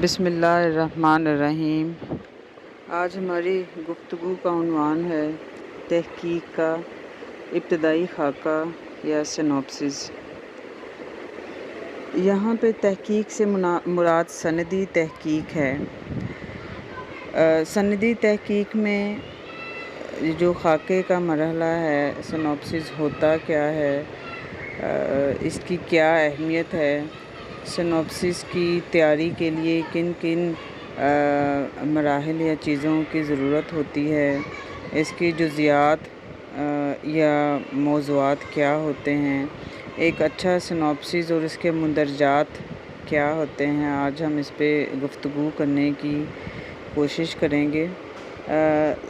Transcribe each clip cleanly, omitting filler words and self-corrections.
بسم اللہ الرحمن الرحیم۔ آج ہماری گفتگو کا عنوان ہے تحقیق کا ابتدائی خاکہ یا سینوپسس۔ یہاں پہ تحقیق سے مراد سندی تحقیق ہے۔ سندی تحقیق میں جو خاکے کا مرحلہ ہے، سینوپسس ہوتا کیا ہے، اس کی کیا اہمیت ہے، سینوپسس کی تیاری کے لیے کن کن مراحل یا چیزوں کی ضرورت ہوتی ہے، اس کی جزیات یا موضوعات کیا ہوتے ہیں، ایک اچھا سینوپسس اور اس کے مندرجات کیا ہوتے ہیں، آج ہم اس پہ گفتگو کرنے کی کوشش کریں گے۔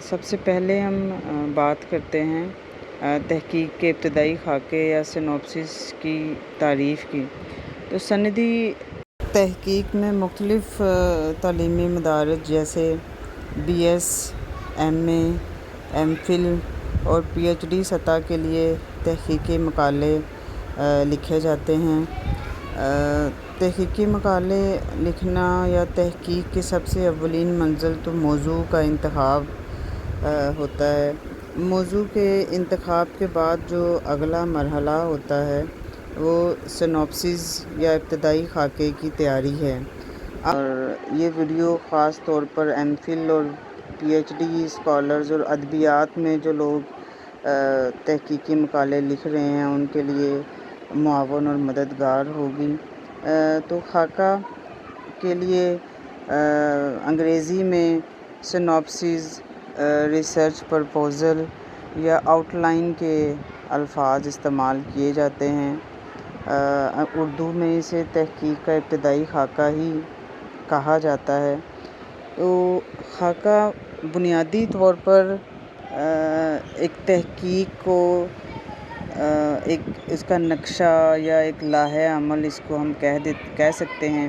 سب سے پہلے ہم بات کرتے ہیں تحقیق کے ابتدائی خاکے یا سینوپسس کی تعریف کی۔ تو سندی تحقیق میں مختلف تعلیمی مدارج جیسے بی ایس، ایم اے، ایم فل اور پی ایچ ڈی سطح کے لیے تحقیقی مقالے لکھے جاتے ہیں۔ تحقیقی مقالے لکھنا یا تحقیق کی سب سے اولین منزل تو موضوع کا انتخاب ہوتا ہے۔ موضوع کے انتخاب کے بعد جو اگلا مرحلہ ہوتا ہے وہ سینوپسس یا ابتدائی خاکے کی تیاری ہے۔ اور یہ ویڈیو خاص طور پر ایم فل اور پی ایچ ڈی اسکالرز اور ادبیات میں جو لوگ تحقیقی مقالے لکھ رہے ہیں ان کے لیے معاون اور مددگار ہوگی۔ تو خاکہ کے لیے انگریزی میں سینوپسس ریسرچ پرپوزل یا آؤٹ لائن کے الفاظ استعمال کیے جاتے ہیں۔ اردو میں اسے تحقیق کا ابتدائی خاکہ ہی کہا جاتا ہے۔ تو خاکہ بنیادی طور پر ایک تحقیق کو ایک اس کا نقشہ یا ایک لائحہ عمل اس کو ہم کہہ سکتے ہیں۔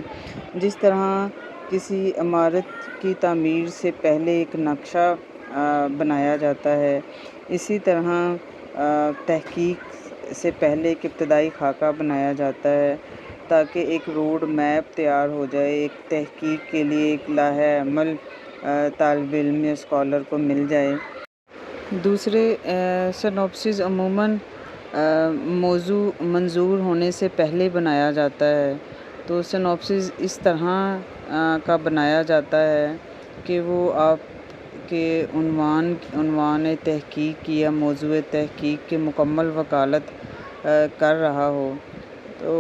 جس طرح کسی عمارت کی تعمیر سے پہلے ایک نقشہ بنایا جاتا ہے، اسی طرح تحقیق سے پہلے ایک ابتدائی خاکہ بنایا جاتا ہے تاکہ ایک روڈ میپ تیار ہو جائے، ایک تحقیق کے لیے ایک لائحہ عمل طالب علم یا اسکالر کو مل جائے۔ دوسرے، سینوپسس عموماً موضوع منظور ہونے سے پہلے بنایا جاتا ہے۔ تو سینوپسس اس طرح کا بنایا جاتا ہے کہ وہ آپ کے عنوان تحقیق کی یا موضوع تحقیق کی مکمل وکالت کر رہا ہو۔ تو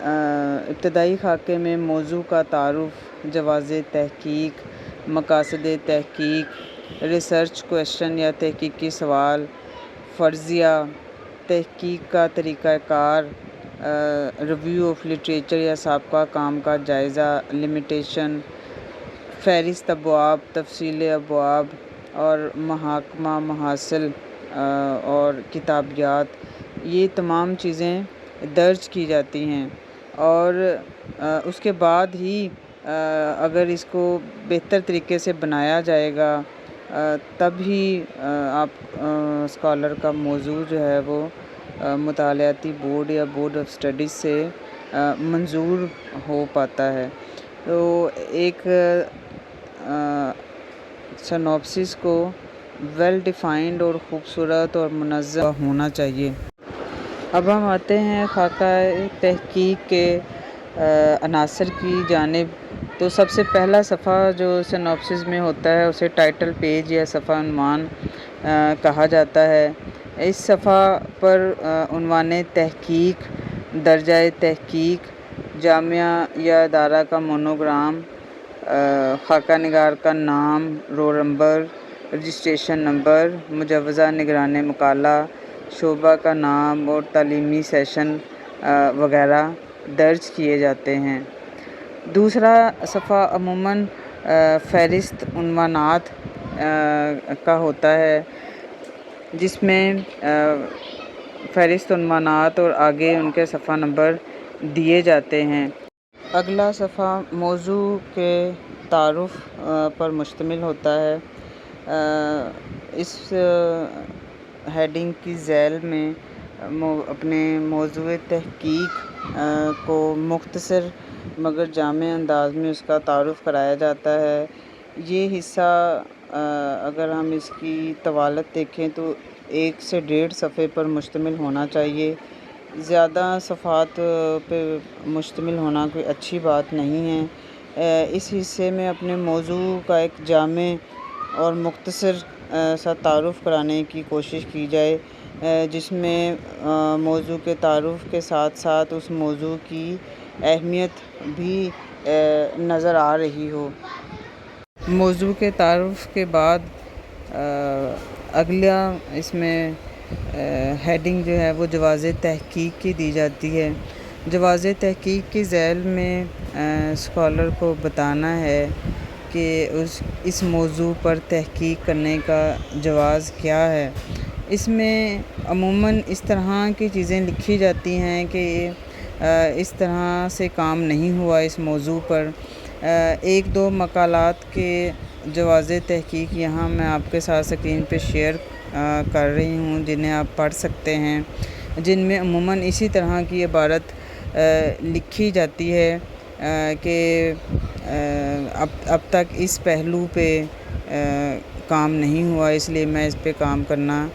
ابتدائی خاکے میں موضوع کا تعارف، جواز تحقیق، مقاصد تحقیق، ریسرچ کویسچن یا تحقیقی سوال، فرضیہ، تحقیق کا طریقہ کار، ریویو آف لٹریچر یا سابقہ کام کا جائزہ، لمیٹیشن، فہرست ابواب، تفصیل ابواب اور محاکمہ محاصل اور کتابیات، یہ تمام چیزیں درج کی جاتی ہیں۔ اور اس کے بعد ہی اگر اس کو بہتر طریقے سے بنایا جائے گا تب ہی آپ اسکالر کا موضوع جو ہے وہ مطالعاتی بورڈ یا بورڈ آف اسٹڈیز سے منظور ہو پاتا ہے۔ تو ایک سینوپسس کو ویل ڈیفائنڈ اور خوبصورت اور منظم ہونا چاہیے۔ اب ہم آتے ہیں خاکہ تحقیق کے عناصر کی جانب۔ تو سب سے پہلا صفحہ جو سینوپسس میں ہوتا ہے اسے ٹائٹل پیج یا صفحہ عنوان کہا جاتا ہے۔ اس صفحہ پر عنوان تحقیق، درجہ تحقیق، جامعہ یا ادارہ کا مونوگرام، خاکہ نگار کا نام، رول نمبر، رجسٹریشن نمبر، مجوزہ نگران مقالہ، شعبہ کا نام اور تعلیمی سیشن وغیرہ درج کیے جاتے ہیں۔ دوسرا صفحہ عموماً فہرست عنوانات کا ہوتا ہے جس میں فہرست عنوانات اور آگے ان کے صفحہ نمبر دیے جاتے ہیں۔ اگلا صفحہ موضوع کے تعارف پر مشتمل ہوتا ہے۔ اس ہیڈنگ کی ذیل میں اپنے موضوع تحقیق کو مختصر مگر جامع انداز میں اس کا تعارف کرایا جاتا ہے۔ یہ حصہ اگر ہم اس کی طوالت دیکھیں تو 1 سے 1.5 صفحے پر مشتمل ہونا چاہیے۔ زیادہ صفحات پہ مشتمل ہونا کوئی اچھی بات نہیں ہے۔ اس حصے میں اپنے موضوع کا ایک جامع اور مختصر سا تعارف کرانے کی کوشش کی جائے، جس میں موضوع کے تعارف کے ساتھ ساتھ اس موضوع کی اہمیت بھی نظر آ رہی ہو۔ موضوع کے تعارف کے بعد اگلا اس میں ہیڈنگ جو ہے وہ جواز تحقیق کی دی جاتی ہے۔ جواز تحقیق کی ذیل میں اسکالر کو بتانا ہے کہ اس موضوع پر تحقیق کرنے کا جواز کیا ہے۔ اس میں عموماً اس طرح کی چیزیں لکھی جاتی ہیں کہ اس طرح سے کام نہیں ہوا اس موضوع پر۔ 1-2 مقالات کے جواز تحقیق یہاں میں آپ کے ساتھ اسکرین پہ شیئر کر رہی ہوں، جنہیں آپ پڑھ سکتے ہیں، جن میں عموماً اسی طرح کی عبارت لکھی جاتی ہے کہ اب تک اس پہلو پہ کام نہیں ہوا، اس لیے میں اس پہ کام کرنا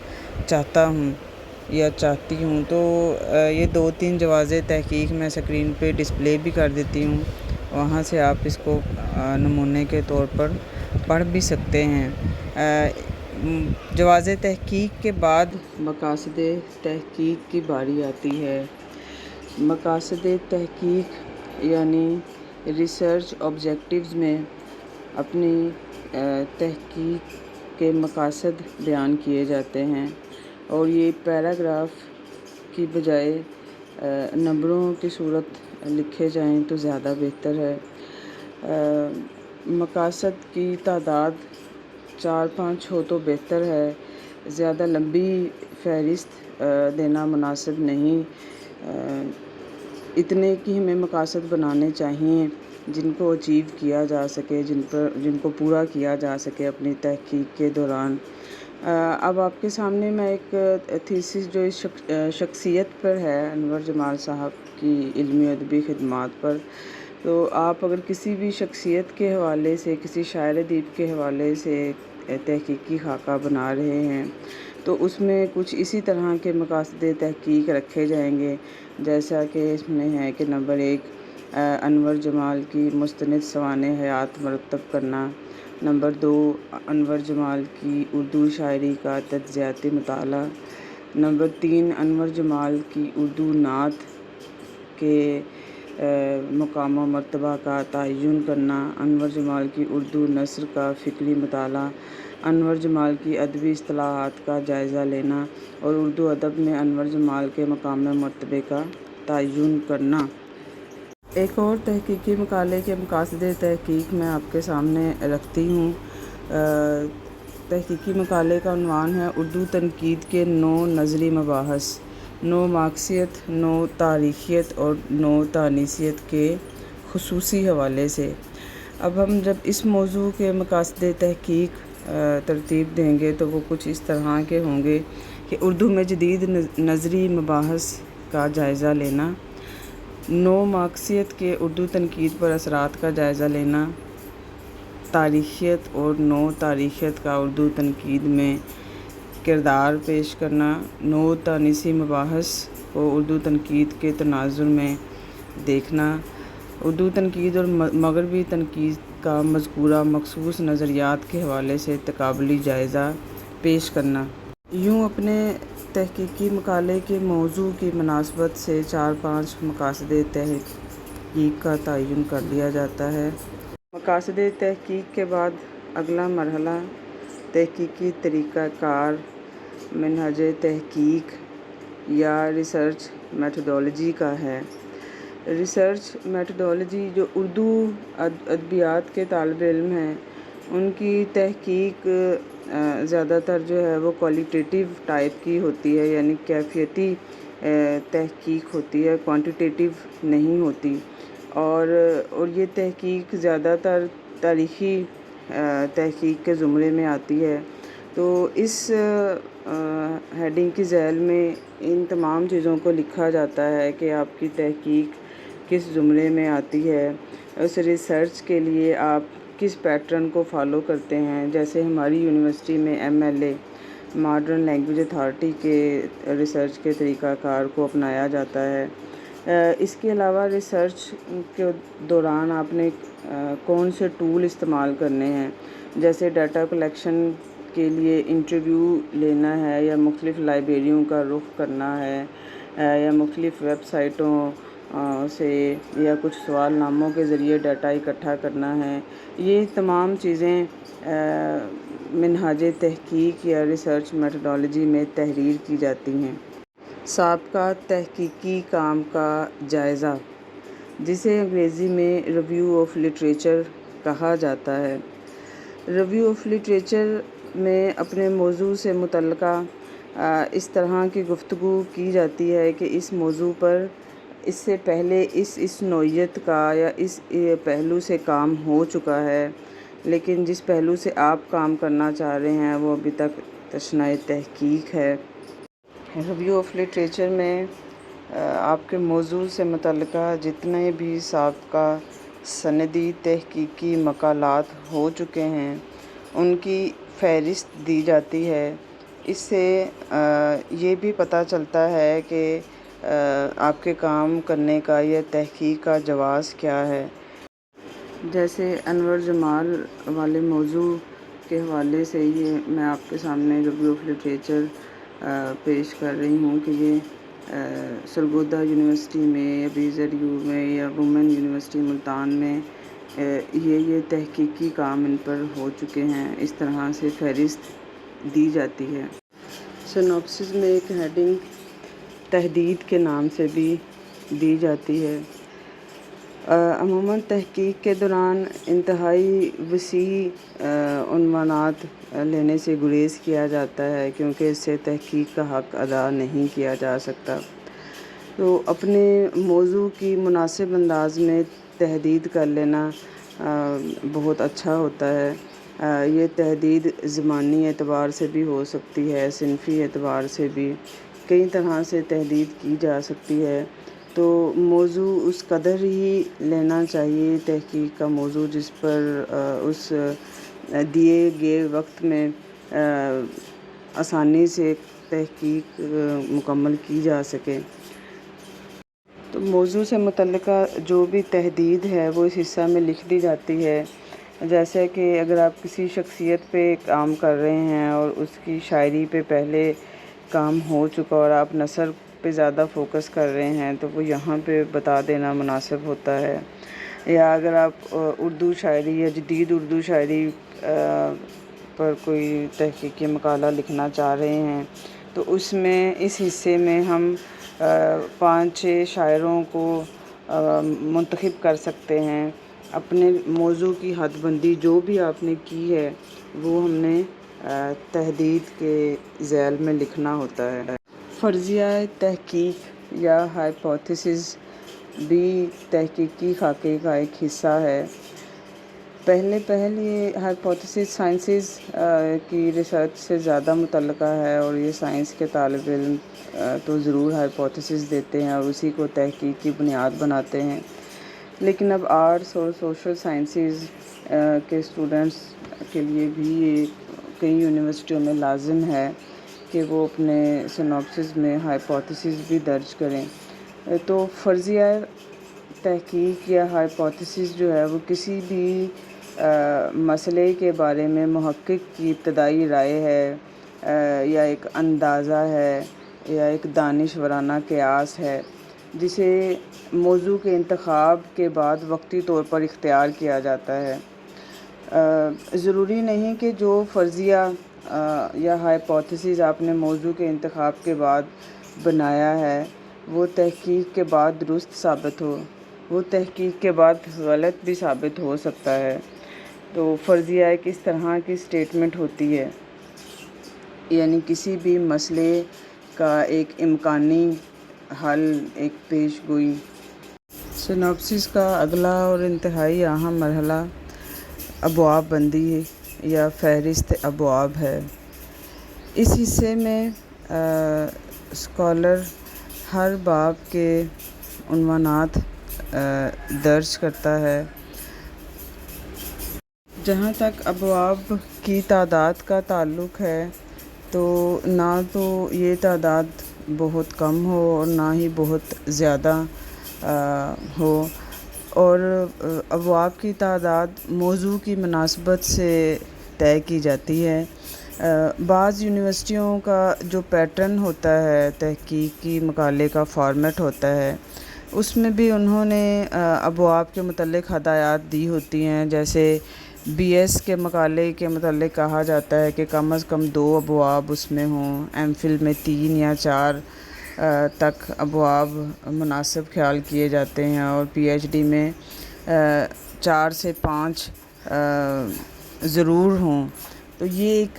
چاہتا ہوں یا چاہتی ہوں۔ تو یہ 2-3 جواز تحقیق میں اسکرین پہ ڈسپلے بھی کر دیتی ہوں، وہاں سے آپ اس کو نمونے کے طور پر پڑھ بھی سکتے ہیں۔ جواز تحقیق کے بعد مقاصد تحقیق کی باری آتی ہے۔ مقاصد تحقیق یعنی ریسرچ آبجیکٹیوز میں اپنی تحقیق کے مقاصد بیان کیے جاتے ہیں، اور یہ پیراگراف کی بجائے نمبروں کی صورت لکھے جائیں تو زیادہ بہتر ہے۔ مقاصد کی تعداد 4-5 ہو تو بہتر ہے، زیادہ لمبی فہرست دینا مناسب نہیں۔ اتنے کی ہمیں مقاصد بنانے چاہیے جن کو اچیو کیا جا سکے، جن کو پورا کیا جا سکے اپنی تحقیق کے دوران۔ اب آپ کے سامنے میں ایک تھیسس جو اس شخصیت پر ہے، انور جمال صاحب کی علمی و ادبی خدمات پر، تو آپ اگر کسی بھی شخصیت کے حوالے سے، کسی شاعر ادیب کے حوالے سے تحقیقی خاکہ بنا رہے ہیں تو اس میں کچھ اسی طرح کے مقاصد تحقیق رکھے جائیں گے، جیسا کہ اس میں ہے کہ نمبر 1 انور جمال کی مستند سوانح حیات مرتب کرنا، نمبر 2 انور جمال کی اردو شاعری کا تجزیاتی مطالعہ، نمبر 3 انور جمال کی اردو نعت کے مقام و مرتبہ کا تعین کرنا، انور جمال کی اردو نثر کا فکری مطالعہ، انور جمال کی ادبی اصطلاحات کا جائزہ لینا، اور اردو ادب میں انور جمال کے مقام مرتبے کا تعین کرنا۔ ایک اور تحقیقی مقالے کے مقاصد تحقیق میں آپ کے سامنے رکھتی ہوں۔ تحقیقی مقالے کا عنوان ہے اردو تنقید کے 9 نظری مباحث، نو مارکسیت، نو تاریخیت اور نو تانیثیت کے خصوصی حوالے سے۔ اب ہم جب اس موضوع کے مقاصد تحقیق ترتیب دیں گے تو وہ کچھ اس طرح کے ہوں گے کہ اردو میں جدید نظری مباحث کا جائزہ لینا، نو مارکسیت کے اردو تنقید پر اثرات کا جائزہ لینا، تاریخیت اور نو تاریخیت کا اردو تنقید میں کردار پیش کرنا، نو تانیثی مباحث کو اردو تنقید کے تناظر میں دیکھنا، اردو تنقید اور مغربی تنقید کا مذکورہ مخصوص نظریات کے حوالے سے تقابلی جائزہ پیش کرنا۔ یوں اپنے تحقیقی مقالے کے موضوع کی مناسبت سے 4-5 مقاصد تحقیق کا تعین کر لیا جاتا ہے۔ مقاصد تحقیق کے بعد اگلا مرحلہ تحقیقی طریقہ کار، منہج تحقیق یا ریسرچ میتھڈالوجی کا ہے۔ ریسرچ میتھڈالوجی جو اردو ادبیات کے طالب علم ہیں ان کی تحقیق زیادہ تر جو ہے وہ کوالیٹیٹیو ٹائپ کی ہوتی ہے، یعنی کیفیتی تحقیق ہوتی ہے، کوانٹیٹیو نہیں ہوتی، اور یہ تحقیق زیادہ تر تاریخی تحقیق کے زمرے میں آتی ہے۔ تو اس ہیڈنگ کی ذیل میں ان تمام چیزوں کو لکھا جاتا ہے کہ آپ کی تحقیق کس زمرے میں آتی ہے، اس ریسرچ کے لیے آپ کس پیٹرن کو فالو کرتے ہیں. جیسے ہماری یونیورسٹی میں MLA ماڈرن لینگویج اتھارٹی کے ریسرچ کے طریقہ کار کو اپنایا جاتا ہے. اس کے علاوہ ریسرچ کے دوران آپ نے کون سے ٹول استعمال کرنے ہیں، جیسے ڈیٹا کلیکشن کے لیے انٹرویو لینا ہے، یا مختلف لائبریریوں کا رخ کرنا ہے، یا مختلف ویب سائٹوں سے یا کچھ سوال ناموں کے ذریعے ڈیٹا اکٹھا کرنا ہے. یہ تمام چیزیں منہاج تحقیق یا ریسرچ میتھڈالوجی میں تحریر کی جاتی ہیں. سابقہ تحقیقی کام کا جائزہ، جسے انگریزی میں ریویو آف لٹریچر کہا جاتا ہے. ریویو آف لٹریچر میں اپنے موضوع سے متعلقہ اس طرح کی گفتگو کی جاتی ہے کہ اس موضوع پر اس سے پہلے اس نوعیت کا یا اس پہلو سے کام ہو چکا ہے، لیکن جس پہلو سے آپ کام کرنا چاہ رہے ہیں وہ ابھی تک تشنہ تحقیق ہے. ریویو آف لٹریچر میں آپ کے موضوع سے متعلقہ جتنے بھی سابقہ سندی تحقیقی مقالات ہو چکے ہیں ان کی فہرست دی جاتی ہے. اس سے یہ بھی پتہ چلتا ہے کہ آپ کے کام کرنے کا یا تحقیق کا جواز کیا ہے. جیسے انور جمال والے موضوع کے حوالے سے یہ میں آپ کے سامنے ریویو آف لٹریچر پیش کر رہی ہوں کہ یہ سرگودا یونیورسٹی میں یا BZU میں یا وومن یونیورسٹی ملتان میں یہ تحقیقی کام ان پر ہو چکے ہیں. اس طرح سے فہرست دی جاتی ہے. سنوپسس میں ایک ہیڈنگ تحدید کے نام سے بھی دی جاتی ہے. عموماً تحقیق کے دوران انتہائی وسیع عنوانات لینے سے گریز کیا جاتا ہے کیونکہ اس سے تحقیق کا حق ادا نہیں کیا جا سکتا. تو اپنے موضوع کی مناسب انداز میں تحدید کر لینا بہت اچھا ہوتا ہے. یہ تحدید زمانی اعتبار سے بھی ہو سکتی ہے، صنفی اعتبار سے بھی کئی طرح سے تحدید کی جا سکتی ہے. تو موضوع اس قدر ہی لینا چاہیے، تحقیق کا موضوع جس پر اس دیے گئے وقت میں آسانی سے تحقیق مکمل کی جا سکے. تو موضوع سے متعلقہ جو بھی تحدید ہے وہ اس حصہ میں لکھ دی جاتی ہے. جیسے کہ اگر آپ کسی شخصیت پہ کام کر رہے ہیں اور اس کی شاعری پہ پہلے کام ہو چکا اور آپ نثر پہ زیادہ فوکس کر رہے ہیں تو وہ یہاں پہ بتا دینا مناسب ہوتا ہے. یا اگر آپ اردو شاعری یا جدید اردو شاعری پر کوئی تحقیقی مقالہ لکھنا چاہ رہے ہیں تو اس میں اس حصے میں ہم 5-6 شاعروں کو منتخب کر سکتے ہیں. اپنے موضوع کی حد بندی جو بھی آپ نے کی ہے وہ ہم نے تحدید کے ذیل میں لکھنا ہوتا ہے. فرضیہ تحقیق یا ہائپوتھیسس بھی تحقیقی خاکے کا ایک حصہ ہے. پہل یہ ہائپوتھیسس سائنسز کی ریسرچ سے زیادہ متعلقہ ہے اور یہ سائنس کے طالب علم تو ضرور ہائپوتھیسس دیتے ہیں اور اسی کو تحقیق کی بنیاد بناتے ہیں. لیکن اب آرٹس اور سوشل سائنسز کے اسٹوڈنٹس کے لیے بھی یہ کئی یونیورسٹیوں میں لازم ہے کہ وہ اپنے سنوپسس میں ہائپوتھیسس بھی درج کریں. تو فرضیہ تحقیق یا ہائپوتھیسس جو ہے وہ کسی بھی مسئلے کے بارے میں محقق کی ابتدائی رائے ہے یا ایک اندازہ ہے یا ایک دانشورانہ قیاس ہے جسے موضوع کے انتخاب کے بعد وقتی طور پر اختیار کیا جاتا ہے. ضروری نہیں کہ جو فرضیہ یا ہائپوتھیسس آپ نے موضوع کے انتخاب کے بعد بنایا ہے وہ تحقیق کے بعد درست ثابت ہو، وہ تحقیق کے بعد غلط بھی ثابت ہو سکتا ہے. تو فرضیہ ایک اس طرح کی اسٹیٹمنٹ ہوتی ہے، یعنی کسی بھی مسئلے کا ایک امکانی حل، ایک پیش گوئی. سنوپسس کا اگلا اور انتہائی اہم مرحلہ ابواب بندی یا فہرست ابواب ہے. اس حصے میں اسکالر ہر باب کے عنوانات درج کرتا ہے۔ جہاں تک ابواب کی تعداد کا تعلق ہے تو نہ تو یہ تعداد بہت کم ہو اور نہ ہی بہت زیادہ ہو، اور ابواب کی تعداد موضوع کی مناسبت سے طے کی جاتی ہے۔ بعض یونیورسٹیوں کا جو پیٹرن ہوتا ہے، تحقیقی مقالے کا فارمیٹ ہوتا ہے، اس میں بھی انہوں نے ابواب کے متعلق ہدایات دی ہوتی ہیں۔ جیسے بی ایس کے مقالے کے متعلق کہا جاتا ہے کہ کم از کم 2 ابواب اس میں ہوں، ایم فل میں 3 یا 4 تک ابواب مناسب خیال کیے جاتے ہیں، اور پی ایچ ڈی میں 4 سے 5 ضرور ہوں۔ تو یہ ایک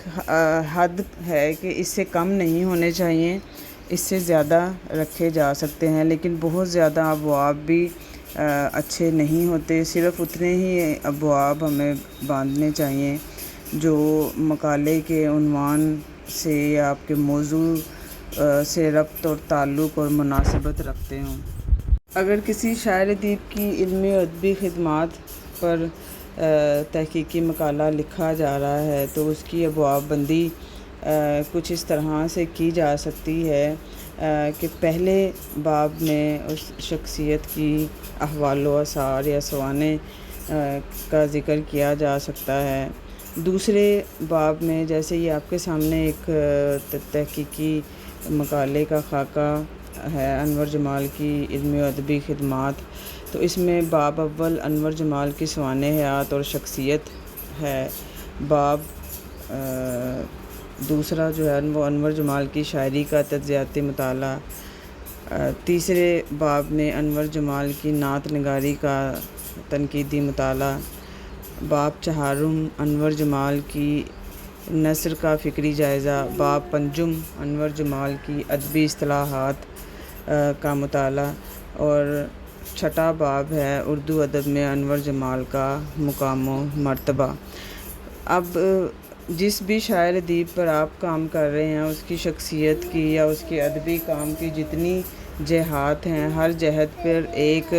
حد ہے کہ اس سے کم نہیں ہونے چاہیے، اس سے زیادہ رکھے جا سکتے ہیں، لیکن بہت زیادہ ابواب بھی اچھے نہیں ہوتے۔ صرف اتنے ہی ابواب ہمیں باندھنے چاہیے جو مقالے کے عنوان سے یا آپ کے موضوع سے ربط اور تعلق اور مناسبت رکھتے ہوں۔ اگر کسی شاعر ادیب کی علمی اور ادبی خدمات پر تحقیقی مقالہ لکھا جا رہا ہے تو اس کی ابواب بندی کچھ اس طرح سے کی جا سکتی ہے کہ پہلے باب میں اس شخصیت کی احوال و آثار یا سوانح کا ذکر کیا جا سکتا ہے۔ دوسرے باب میں، جیسے یہ آپ کے سامنے ایک تحقیقی مقالے کا خاکہ ہے، انور جمال کی علمی و ادبی خدمات، تو اس میں باب اول انور جمال کی سوانح حیات اور شخصیت ہے۔ باب دوسرا جو ہے وہ انور جمال کی شاعری کا تجزیاتی مطالعہ۔ تیسرے باب میں انور جمال کی نعت نگاری کا تنقیدی مطالعہ۔ باب چہارم انور جمال کی نثر کا فکری جائزہ۔ باب پنجم انور جمال کی ادبی اصطلاحات کا مطالعہ، اور چھٹا باب ہے اردو ادب میں انور جمال کا مقام و مرتبہ۔ اب جس بھی شاعر ادیب پر آپ کام کر رہے ہیں، اس کی شخصیت کی یا اس کے ادبی کام کی جتنی جہات ہیں، ہر جہت پر ایک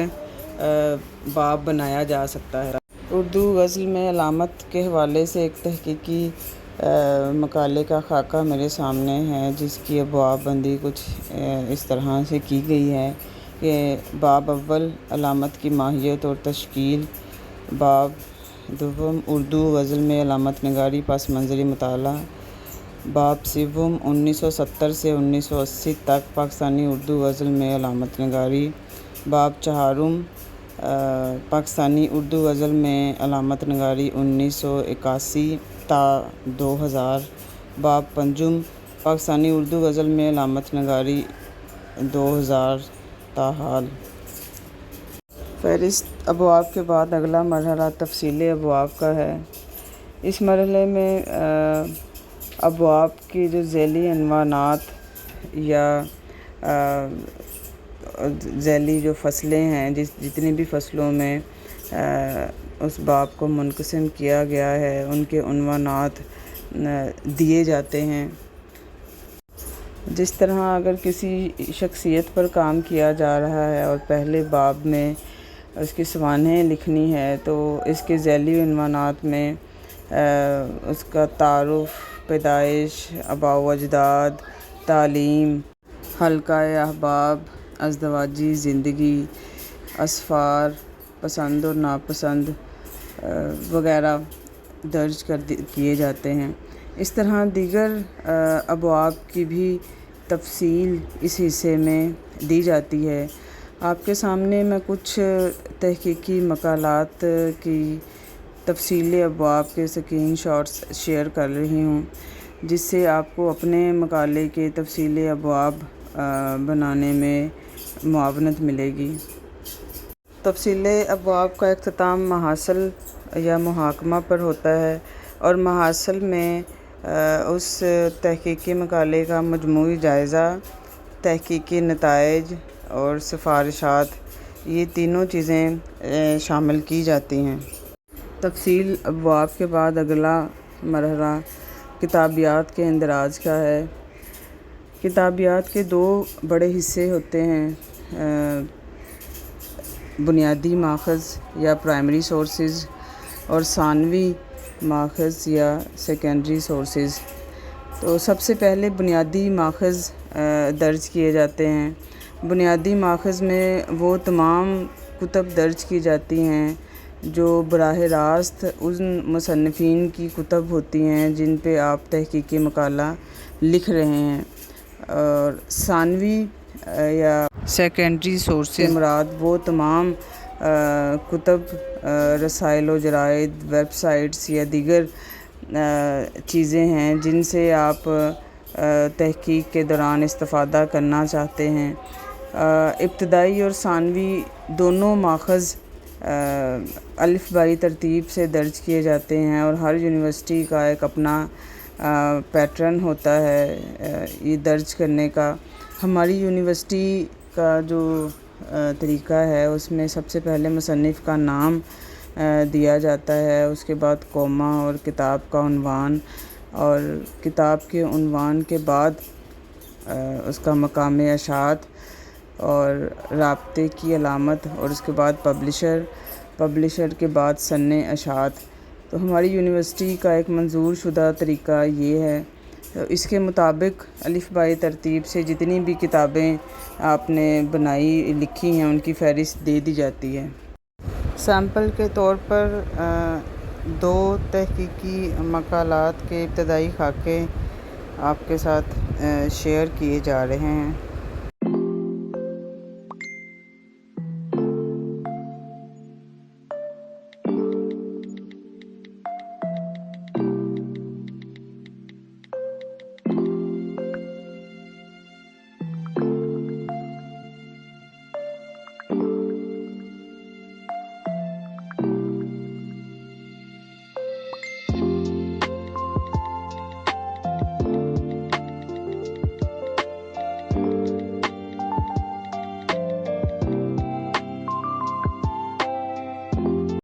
باب بنایا جا سکتا ہے۔ اردو غزل میں علامت کے حوالے سے ایک تحقیقی مقالے کا خاکہ میرے سامنے ہے، جس کی ابواب بندی کچھ اس طرح سے کی گئی ہے کہ باب اول علامت کی ماہیت اور تشکیل۔ باب دوم اردو غزل میں علامت نگاری پس منظری مطالعہ۔ باب سوم 1970 سے 1980 تک پاکستانی اردو غزل میں علامت نگاری۔ باب چہارم پاکستانی اردو غزل میں علامت نگاری 1981 تا 2000۔ باب پنجم پاکستانی اردو غزل میں علامت نگاری 2000 تاحال۔ فہرست ابواب کے بعد اگلا مرحلہ تفصیل ابواب کا ہے۔ اس مرحلے میں ابواب کی جو ذیلی عنوانات یا ذیلی جو فصلیں ہیں، جتنی بھی فصلوں میں اس باب کو منقسم کیا گیا ہے، ان کے عنوانات دیے جاتے ہیں۔ جس طرح اگر کسی شخصیت پر کام کیا جا رہا ہے اور پہلے باب میں اس کی سوانح لکھنی ہے، تو اس کے ذیلی عنوانات میں اس کا تعارف، پیدائش، آباء و اجداد، تعلیم، حلقہ احباب، ازدواجی زندگی، اسفار، پسند اور ناپسند وغیرہ درج کیے جاتے ہیں۔ اس طرح دیگر ابواب کی بھی تفصیل اس حصے میں دی جاتی ہے۔ آپ کے سامنے میں کچھ تحقیقی مقالات کی تفصیلی ابواب کے اسکرین شاٹس شیئر کر رہی ہوں، جس سے آپ کو اپنے مقالے کے تفصیلی ابواب بنانے میں معاونت ملے گی۔ تفصیلی ابواب کا اختتام محاصل یا محاکمہ پر ہوتا ہے، اور محاصل میں اس تحقیقی مقالے کا مجموعی جائزہ، تحقیقی نتائج اور سفارشات، یہ تینوں چیزیں شامل کی جاتی ہیں۔ تفصیل ابواب کے بعد اگلا مرحلہ کتابیات کے اندراج کا ہے۔ کتابیات کے 2 بڑے حصے ہوتے ہیں۔ بنیادی ماخذ یا پرائمری سورسز اور ثانوی ماخذ یا سیکنڈری سورسز۔ تو سب سے پہلے بنیادی ماخذ درج کیے جاتے ہیں۔ بنیادی ماخذ میں وہ تمام کتب درج کی جاتی ہیں جو براہ راست ان مصنفین کی کتب ہوتی ہیں جن پہ آپ تحقیقی مقالہ لکھ رہے ہیں۔ اور ثانوی یا سیکنڈری سورس سے مراد وہ تمام کتب، رسائل و جرائد، ویب سائٹس یا دیگر چیزیں ہیں جن سے آپ تحقیق کے دوران استفادہ کرنا چاہتے ہیں۔ ابتدائی اور ثانوی دونوں ماخذ الف بائی ترتیب سے درج کیے جاتے ہیں، اور ہر یونیورسٹی کا ایک اپنا پیٹرن ہوتا ہے یہ درج کرنے کا۔ ہماری یونیورسٹی کا جو طریقہ ہے اس میں سب سے پہلے مصنف کا نام دیا جاتا ہے، اس کے بعد کوما اور کتاب کا عنوان، اور کتاب کے عنوان کے بعد اس کا مقام اشاعت اور رابطے کی علامت، اور اس کے بعد پبلشر کے بعد سن اشاعت۔ تو ہماری یونیورسٹی کا ایک منظور شدہ طریقہ یہ ہے۔ تو اس کے مطابق الف بائی ترتیب سے جتنی بھی کتابیں آپ نے لکھی ہیں ان کی فہرست دے دی جاتی ہے۔ سیمپل کے طور پر 2 تحقیقی مقالات کے ابتدائی خاکے آپ کے ساتھ شیئر کیے جا رہے ہیں۔